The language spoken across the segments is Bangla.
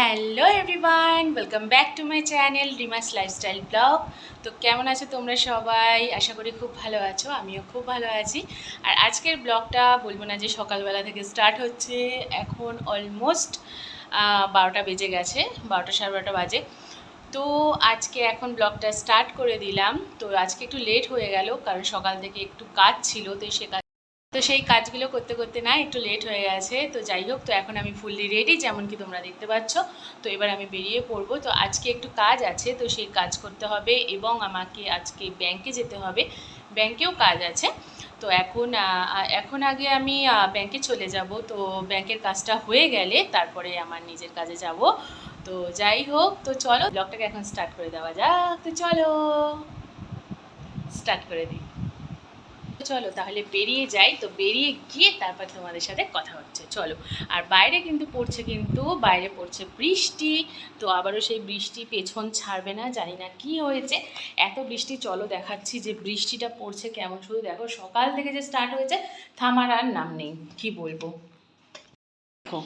Hello everyone, welcome back to my channel রিমাস lifestyle blog. তো কেমন আছো তোমরা সবাই? আশা করি খুব ভালো আছো, আমিও খুব ভালো আছি। আর আজকের ব্লগটা বলবো না যে সকালবেলা থেকে স্টার্ট হচ্ছে, এখন অলমোস্ট 12টা বেজে গেছে, 12টা সাড়ে 12টা বাজে। তো আজকে এখন ব্লগটা স্টার্ট করে দিলাম। তো আজকে একটু লেট হয়ে গেল, কারণ সকাল থেকে একটু কাজ ছিল, তো সেই কাজগুলো করতে করতে না একটু লেট হয়ে গেছে। তো যাই হোক, তো এখন আমি ফুললি রেডি, যেমন কি তোমরা দেখতে পাচ্ছ। তো এবার আমি বেরিয়ে পড়বো। তো আজকে একটু কাজ আছে, তো সেই কাজ করতে হবে এবং আমাকে আজকে ব্যাংকে যেতে হবে, ব্যাংকেও কাজ আছে। তো এখন আগে আমি ব্যাংকে চলে যাব। তো ব্যাংকের কাজটা হয়ে গেলে তারপরে আমার নিজের কাজে যাব। তো যাই হোক, তো চলো ব্লগটাকে এখন স্টার্ট করে দেওয়া যাক। তো চলো স্টার্ট করে দিই। চলো তাহলে বেরিয়ে যাই। তো বেরিয়ে গিয়ে তারপর তোমাদের সাথে কথা হচ্ছে, চলো। আর বাইরে কিন্তু বাইরে পড়ছে বৃষ্টি। তো আবারও সেই বৃষ্টি পেছন ছাড়বে না, জানি না কি হয়েছে, এত বৃষ্টি। চলো দেখাচ্ছি যে বৃষ্টিটা পড়ছে কেমন, শুধু দেখো সকাল থেকে যে স্টার্ট হয়েছে, থামার আর নাম নেই। কি বলবো, দেখো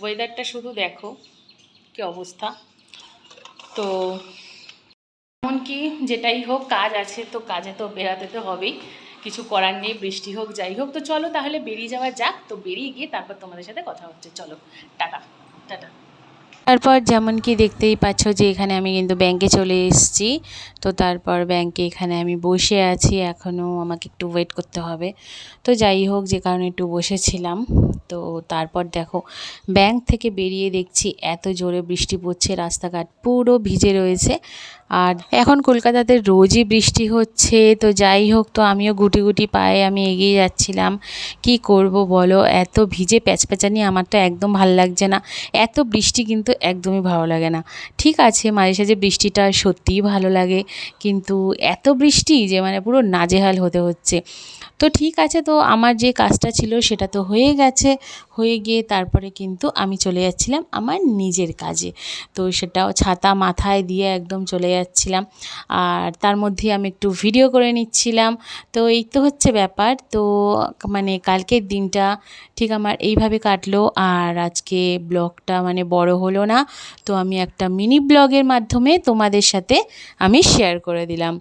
ওয়েদারটা শুধু দেখো কি অবস্থা। তো এমনকি যেটাই হোক, কাজ আছে তো কাজে তো বেরাতে তো হবেই, কিছু করার নেই, বৃষ্টি হোক যাই হোক। তো চলো তাহলে বেরিয়ে যাওয়া যাক। তো বেরিয়ে গিয়ে তারপর তোমাদের সাথে কথা হচ্ছে, চলো। Tata tata. তারপর যেমন কি দেখতেই পাচ্ছ যে এখানে আমি কিন্তু ব্যাংকে চলে এসেছি। তো তারপর ব্যাংকে এখানে আমি বসে আছি, এখনও আমাকে একটু ওয়েট করতে হবে। তো যাই হোক, যে কারণে একটু বসেছিলাম। তো তারপর দেখো, ব্যাংক থেকে বেরিয়ে দেখছি এত জোরে বৃষ্টি পড়ছে, রাস্তাঘাট পুরো ভিজে রয়েছে। আর এখন কলকাতাতে রোজই বৃষ্টি হচ্ছে। তো যাই হোক, তো আমিও গুটি গুটি পায়ে আমি এগিয়ে যাচ্ছিলাম। কি করব বলো, এত ভিজে প্যাচপ্যাচানি আমার তো একদম ভালো লাগছে না। এত বৃষ্টি কিন্তু একদমই ভালো লাগে না। ঠিক আছে, মাঝে সাঝে বৃষ্টিটা সত্যিই ভালো লাগে, কিন্তু এত বৃষ্টি যে মানে পুরো নাজেহাল হতে হচ্ছে। তো ঠিক আছে, তো আমার যে কাজটা ছিল সেটা তো হয়ে গেছে। হয়ে গিয়ে তারপরে কিন্তু আমি চলে যাচ্ছিলাম আমার নিজের কাজে। তো সেটাও ছাতা মাথায় দিয়ে একদম চলে যাচ্ছিলাম। আর তার মধ্যে আমি একটু ভিডিও করে নিচ্ছিলাম। তো এই তো হচ্ছে ব্যাপার। তো মানে কালকের দিনটা ঠিক আমার এইভাবে কাটলো। আর আজকে ব্লগটা মানে বড় হলো না, তো আমি একটা মিনি ব্লগের মাধ্যমে তোমাদের সাথে আমি শেয়ার করে দিলাম।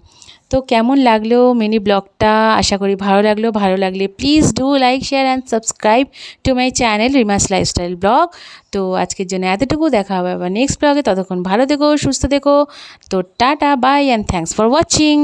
তো কেমন লাগলো মিনি ব্লগটা? আশা করি ভালো লাগলো। ভালো লাগলে please do like, share and subscribe to my channel রিমাস lifestyle blog. তো আজকের জন্য এতটুকু, দেখা হবে আবার নেক্সট ব্লগে। ততক্ষণ ভালো থেকো, সুস্থ থেকো। তো tata, bye and thanks for watching.